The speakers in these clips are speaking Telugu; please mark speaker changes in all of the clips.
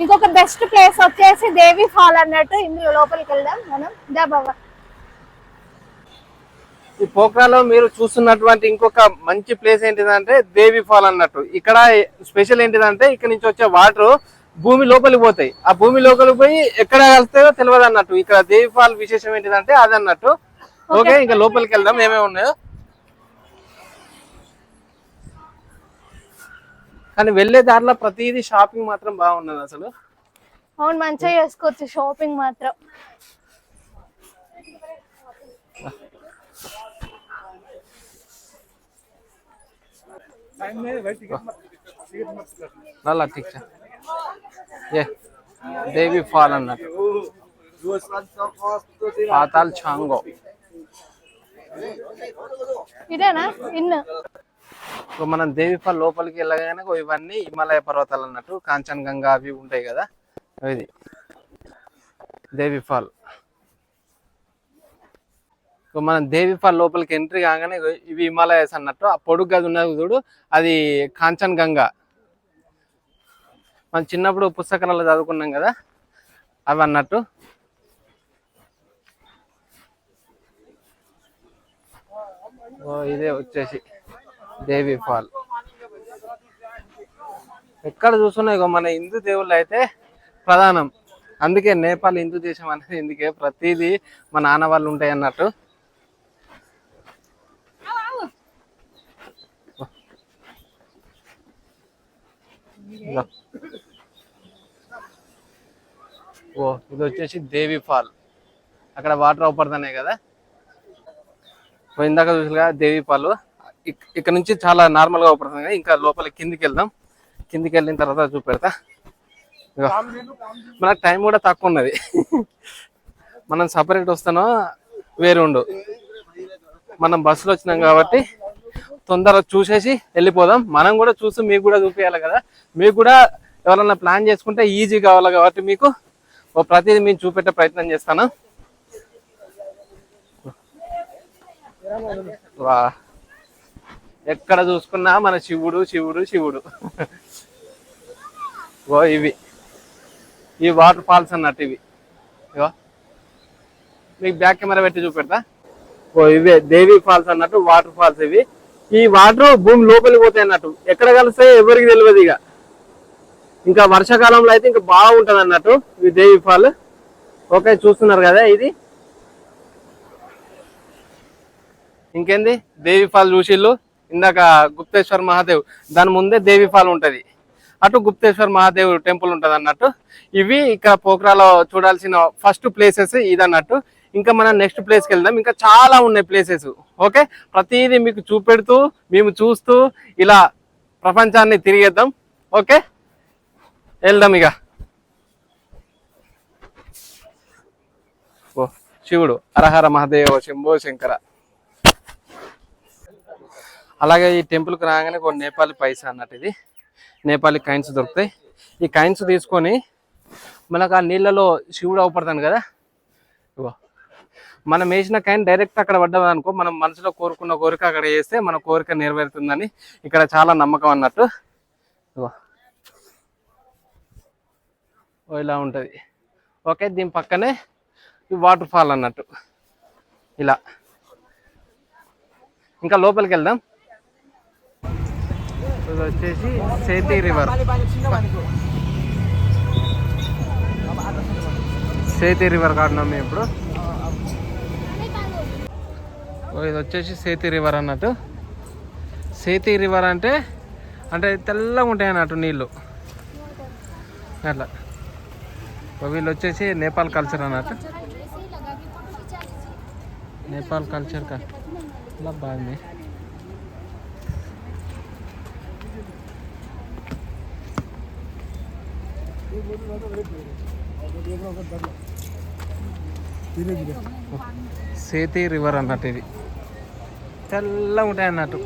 Speaker 1: ఇంకొక బెస్ట్ ప్లేస్ వచ్చేసి దేవి ఫాల్ అన్నట్టు. ఇందులో లోపలికి వెళ్దాం మనం. దా బాబా.
Speaker 2: ఈ పోఖ్రాలో మీరు చూస్తున్నటువంటి ఇంకొక మంచి ప్లేస్ ఏంటిదంటే దేవి ఫాల్ అన్నట్టు. ఇక్కడ స్పెషల్ ఏంటిదంటే ఇక్కడ నుంచి వచ్చే వాటర్ భూమి లోపలికి పోతాయి. ఆ భూమి లోపలికి పోయి ఎక్కడ కలుస్తాయో తెలియదు అన్నట్టు. ఇక్కడ దేవి ఫాల్ విశేషం ఏంటిదంటే అది అన్నట్టు. ఓకే, ఇంకా లోపలికి వెళ్దాం ఏమేమి ఉన్నాయో. కానీ వెళ్లే దారిలో ప్రతిదీ షాపింగ్ మాత్రం బాగున్నది అసలు.
Speaker 1: అవును, మంచిగా చేసుకోవచ్చు షాపింగ్ మాత్రం.
Speaker 2: నల్లా ఠీక్ ఏ దేవి ఫాల్ అన్నట్టు. పాతాల్ చాంగో
Speaker 1: ఇదేనా ఇన్.
Speaker 2: మనం దేవి ఫాల్ లోపలికి వెళ్ళగానే ఇవన్నీ హిమాలయ పర్వతాలు అన్నట్టు. కాంచన్ గంగా అవి ఉంటాయి కదా, ఇది దేవి ఫాల్. మనం దేవి ఫాల్ లోపలికి ఎంట్రీ కాగానే ఇవి హిమాలయస్ అన్నట్టు. ఆ పొడుగు గది ఉన్నది చూడు, అది కాంచన్ గంగా. మనం చిన్నప్పుడు పుస్తకాలలో చదువుకున్నాం కదా, అవి అన్నట్టు. ఇదే వచ్చేసి దేవి ఫాల్. ఎక్కడ చూస్తున్నా ఇగో మన హిందూ దేవుళ్ళు అయితే ప్రధానం. అందుకే నేపాల్ హిందూ దేశం అనేది ఎందుకే ప్రతిదీ మన నాన్న వాళ్ళు ఉంటాయి అన్నట్టు. ఓ ఇది వచ్చేసి దేవి ఫాల్. అక్కడ వాటర్ అవుపడుతున్నాయి కదా, ఇందాక చూసిగా దేవి ఫాల్. ఇక్కడ నుంచి చాలా నార్మల్ గా అవుపడుతుంది కదా. ఇంకా లోపల కిందికి వెళ్దాం. కిందికి వెళ్ళిన తర్వాత చూపెడతా. మనకు టైం కూడా తక్కువ ఉన్నది. మనం సపరేట్ వస్తానో వేరుండు. మనం బస్సులో వచ్చినాం కాబట్టి తొందరగా చూసేసి వెళ్ళిపోదాం. మనం కూడా చూసి మీకు కూడా చూపించాలి కదా. మీకు కూడా ఎవరన్నా ప్లాన్ చేసుకుంటే ఈజీ కావాలి కాబట్టి మీకు ప్రతిదీ మేము చూపెట్టే ప్రయత్నం చేస్తాను. వా ఎక్కడ చూసుకున్నా మన శివుడు శివుడు శివుడు. ఓ ఇవి ఈ వాటర్ ఫాల్స్ అన్నట్టు. ఇవి ఇగో మీకు బ్యాక్ కెమెరా పెట్టి చూపెడతా. ఓ ఇవే దేవి ఫాల్స్ అన్నట్టు వాటర్ ఫాల్స్. ఇవి ఈ వాటర్ భూమి లోపలికి పోతాయి అన్నట్టు. ఎక్కడ కలిస్తాయో ఎవరికి తెలియదు. ఇక ఇంకా వర్షాకాలంలో అయితే ఇంకా బాగుంటది అన్నట్టు ఈ దేవి ఫాల్. ఓకే, చూస్తున్నారు కదా ఇది. ఇంకేంది దేవి ఫాల్ చూసిళ్ళు. ఇందాక గుప్తేశ్వర్ మహాదేవ్, దాని ముందే దేవి ఫాల్ ఉంటది. అటు గుప్తేశ్వర్ మహాదేవ్ టెంపుల్ ఉంటది అన్నట్టు. ఇవి ఇక్కడ పోఖ్రాలో చూడాల్సిన ఫస్ట్ ప్లేసెస్ ఇది అన్నట్టు. ఇంకా మనం నెక్స్ట్ ప్లేస్కి వెళ్దాం. ఇంకా చాలా ఉన్నాయి ప్లేసెస్. ఓకే, ప్రతిదీ మీకు చూపెడుతూ మేము చూస్తూ ఇలా ప్రపంచాన్ని తిరిగేద్దాం. ఓకే, వెళ్దాం ఇక. ఓ శివుడు హరహర మహాదేవ శంభో శంకర. అలాగే ఈ టెంపుల్కి రాగానే కొన్ని నేపాలి పైసా అన్నట్టు. ఇది నేపాలి కాయిన్స్ దొరుకుతాయి. ఈ కాయిన్స్ తీసుకొని మనకు ఆ నీళ్ళలో శివుడు అవపడతాను కదా. ఇగో మనం వేసిన కాయిన్ డైరెక్ట్ అక్కడ పడ్డాం అనుకో, మనం మనసులో కోరుకున్న కోరిక అక్కడ వేస్తే మన కోరిక నెరవేరుతుందని ఇక్కడ చాలా నమ్మకం అన్నట్టు. ఇగో ఇలా ఉంటుంది. ఓకే, దీని పక్కనే ఈ వాటర్ ఫాల్ అన్నట్టు. ఇలా ఇంకా లోపలికి వెళ్దాం. ఇది వచ్చేసి సేతి రివర్. సేతి రివర్ కాడున్నాం మేము ఇప్పుడు. ఇది వచ్చేసి సేతి రివర్ అన్నట్టు. సేతి రివర్ అంటే తెల్లగా ఉంటాయి అన్నట్టు నీళ్ళు అట్లా. వీళ్ళు వచ్చేసి నేపాల్ కల్చర్ అన్నట్టు. నేపాల్ కల్చర్ ఇలా బాగుంది. సేతి రివర్ అన్నట్టు. ఇది తెల్లగా ఉంటాయి అన్నట్టు,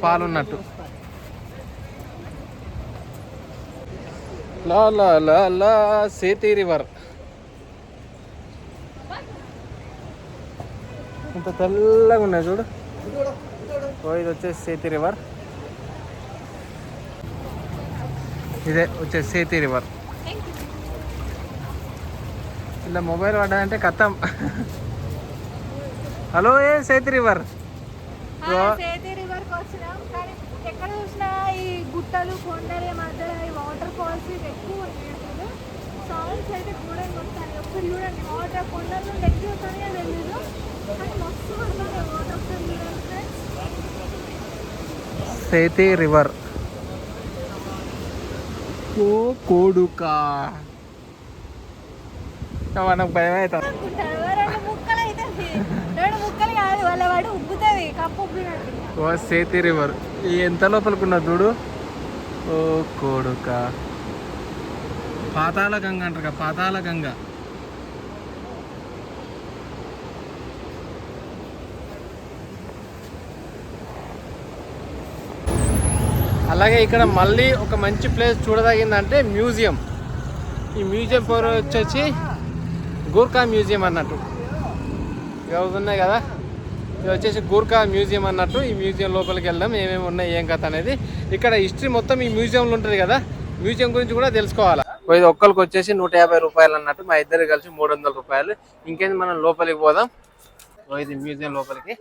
Speaker 2: పాలు ఉన్నట్టు. లా లా లా లా సేతి రివర్. ఇంత తెల్లగా ఉన్నాయి చూడు. ఇది వచ్చేసి సేతి రివర్. ఇదే వచ్చేసి సేతి రివర్. ఇలా మొబైల్ పడ్డాదంటే కథం. హలో ఏ సేతి రివర్
Speaker 1: సేతి రివర్కి వచ్చినాం. కానీ ఎక్కడ చూసినా ఈ గుట్టలు కొండల మధ్యలో ఈ వాటర్ ఫాల్స్ ఎక్కువ ఉన్నాయి. అసలు సౌండ్స్ అయితే కూడా వస్తాయి. ఒకసారి చూడండి, వాటర్ కొండల నుండి ఎక్కువ వస్తానే తెలియదు, కానీ మస్తు పడుతుంది వాటర్. ఒకసారి చూడండి ఫ్రెండ్స్,
Speaker 2: సేతి రివర్. ఓ కోడుకా, మనకు భయం అవుతుంది.
Speaker 1: రెండు ముక్కలు అవుతుంది, రెండు ముక్కలు కాదు, వాళ్ళ వాడు ఉబ్బుతుంది, కప్పు ఉబ్బినట్టు.
Speaker 2: ఓ సేతి రివర్ ఎంత లోపలికున్న చూడు. ఓ కోడుకా, పాతాళ గంగ అంటారు, పాతాళ గంగ. అలాగే ఇక్కడ మళ్ళీ ఒక మంచి ప్లేస్ చూడదగిందంటే మ్యూజియం. ఈ మ్యూజియం పేరు వచ్చేసి గూర్ఖా మ్యూజియం అన్నట్టు. ఇవి ఉన్నాయి కదా, ఇది వచ్చేసి గూర్ఖా మ్యూజియం అన్నట్టు. ఈ మ్యూజియం లోపలికి వెళ్దాం, ఏమేమి ఉన్నాయి ఏం కథ అనేది. ఇక్కడ హిస్టరీ మొత్తం ఈ మ్యూజియంలో ఉంటుంది కదా, మ్యూజియం గురించి కూడా తెలుసుకోవాలి. ఇది ఒక్కరికి వచ్చేసి 150 రూపాయలు అన్నట్టు, మా ఇద్దరు కలిసి 300 రూపాయలు. ఇంకేంది, మనం లోపలికి పోదాం. ఇది మ్యూజియం లోపలికి.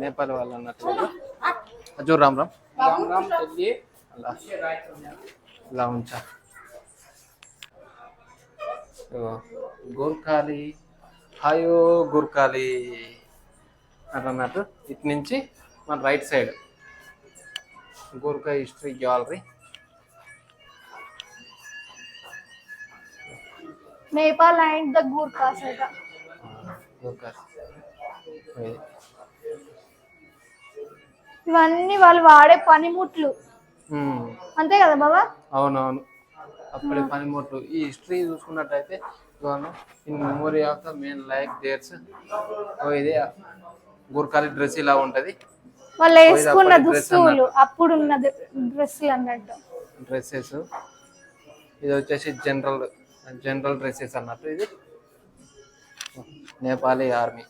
Speaker 2: నేపాల్ వాళ్ళు అన్నట్టు అజూర్ రామ్ రామ్ ఇలా ఉంచా. గూర్ఖాలి, హాయో గూర్ఖాలి అన్నట్టు. ఇటు నుంచి మన right side Gurkha history gallery.
Speaker 1: Nepal and the Gurkhas. ఇవన్నీ వాళ్ళు వాడే పనిముట్లు అంతే కదా బాబా?
Speaker 2: అవునవును, అప్పటి పనిముట్లు. ఈ హిస్టరీ చూసుకున్నట్టయితే in memory of the main like dates. ఇది గూర్ఖాలి డ్రెస్ ఇలా ఉంటది,
Speaker 1: వాళ్ళు వేసుకున్న దుస్తులు, అప్పుడున్న డ్రెస్సులు అన్నట్టు,
Speaker 2: డ్రెస్సెస్. ఇది వచ్చేసి జనరల్ డ్రెస్సెస్ అన్నట్టు. ఇది నేపాలీ ఆర్మీ.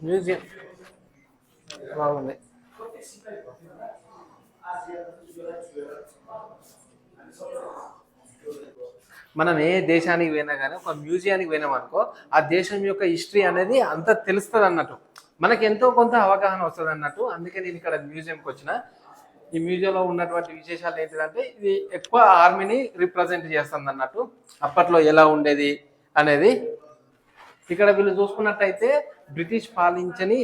Speaker 2: మ్యూజియం బాగుంది. మనం ఏ దేశానికి పోయినా కానీ ఒక మ్యూజియానికి పోయినాం అనుకో, ఆ దేశం యొక్క హిస్టరీ అనేది అంత తెలుస్తుంది అన్నట్టు, మనకి ఎంతో కొంత అవగాహన వస్తుంది అన్నట్టు. అందుకే నేను ఇక్కడ మ్యూజియంకి వచ్చిన. ఈ మ్యూజియంలో ఉన్నటువంటి విశేషాలు ఏంటిదంటే, ఇది ఎక్కువ ఆర్మీని రిప్రజెంట్ చేస్తుంది అన్నట్టు, అప్పట్లో ఎలా ఉండేది అనేది. ఇక్కడ వీళ్ళు చూసుకున్నట్టయితే బ్రిటిష్ పాలించని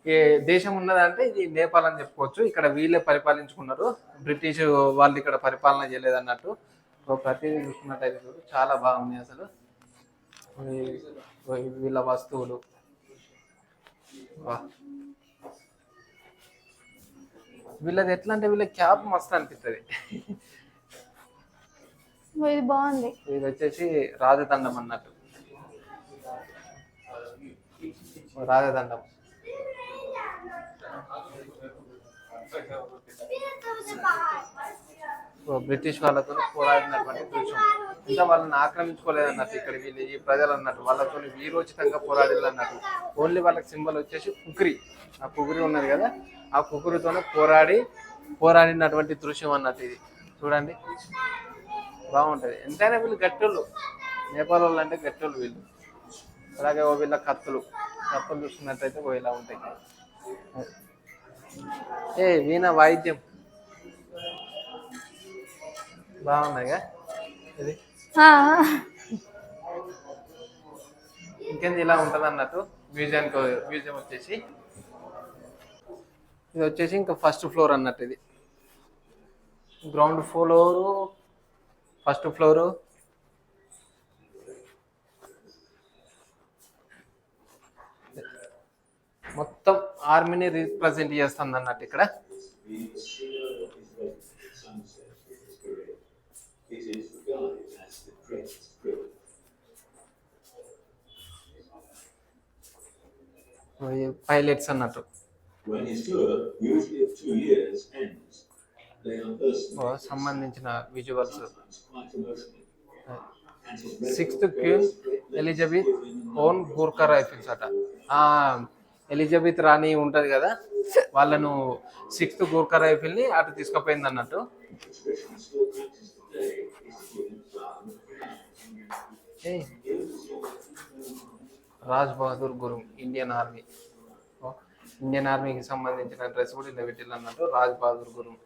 Speaker 2: ఏ దేశం ఉన్నదంటే ఇది నేపాల్ అని చెప్పుకోవచ్చు. ఇక్కడ వీళ్ళే పరిపాలించుకున్నారు, బ్రిటిష్ వాళ్ళు ఇక్కడ పరిపాలన చేయలేదు అన్నట్టు. ప్రతిదీ చూసుకున్నట్టయితే చాలా బాగుంది అసలు. వీళ్ళ వస్తువులు వీళ్ళది ఎట్లా అంటే, వీళ్ళ క్యాప్ మస్తు అనిపిస్తుంది.
Speaker 1: ఇది బాగుంది.
Speaker 2: ఇది వచ్చేసి రాజదండం అన్నట్టు, రాజదండం. బ్రిటిష్ వాళ్ళతో పోరాడినటువంటి దృశ్యం. ఇంకా వాళ్ళని ఆక్రమించుకోలేదన్నట్టు ఇక్కడ వీళ్ళు ఈ ప్రజలు అన్నట్టు, వాళ్ళతో వీరోచితంగా పోరాడారు అన్నట్టు. ఓన్లీ వాళ్ళకి సింబల్ వచ్చేసి కుకురి. ఆ కుకురి ఉన్నది కదా, ఆ కుకురితోనే పోరాడినటువంటి దృశ్యం అన్నట్టు. ఇది చూడండి, బాగుంటది. ఎంతైనా వీళ్ళు గట్టోళ్ళు, నేపాల్ వాళ్ళు అంటే గట్టోళ్ళు వీళ్ళు. అలాగే వీళ్ళ కత్తులు చూసుకున్నట్టయితే ఇలా ఉంటాయి. వీణ వాయిద్యం బాగున్నాయిగా. ఇది ఇంకేంది ఇలా ఉంటది అన్నట్టు. మ్యూజియం వచ్చేసి ఇది వచ్చేసి ఇంకా ఫస్ట్ ఫ్లోర్ అన్నట్టు. ఇది గ్రౌండ్ ఫ్లోరు, ఫస్ట్ ఫ్లోరు. మొత్తం ఆర్మీని రిప్రజెంట్ చేస్తుంది అన్నట్టు ఇక్కడ. పైలట్స్ అన్నట్టు. సంబంధించిన visuals. 6th queen Elizabeth own Gurkha rifles అట. ఆ ఎలిజబెత్ రాణి ఉంటది కదా, వాళ్ళను 6th గూర్ఖా రైఫిల్ ని అటు తీసుకుపోయింది అన్నట్టు. Raj Bahadur Gurung Indian army, Indian ఆర్మీకి సంబంధించిన డ్రెస్ కూడా ఇలా పెట్టిల్లు అన్నట్టు. రాజ్ బహదూర్ గురుంగ్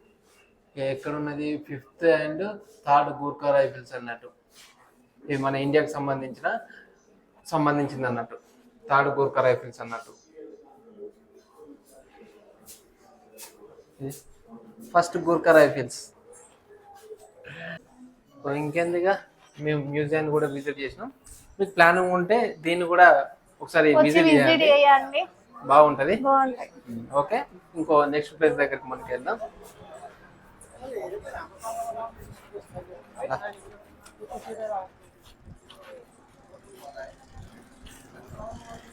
Speaker 2: ఎక్కడ ఉన్నది, 5th and 3rd Gurkha rifles అన్నట్టు. ఇది మన ఇండియాకి సంబంధించింది అన్నట్టు, 3rd గూర్ఖా రైఫిల్స్ అన్నట్టు. 1st Gurkha rifles. ఇంకెందుగా మేము మ్యూజియాన్ని కూడా విజిట్ చేసినాం. మీకు ప్లానింగ్ ఉంటే దీన్ని కూడా ఒకసారి విజిట్ చేయండి, బాగుంటది. ఓకే, ఇంకో నెక్స్ట్ ప్లేస్ దగ్గరికి మనకి వెళ్దాం.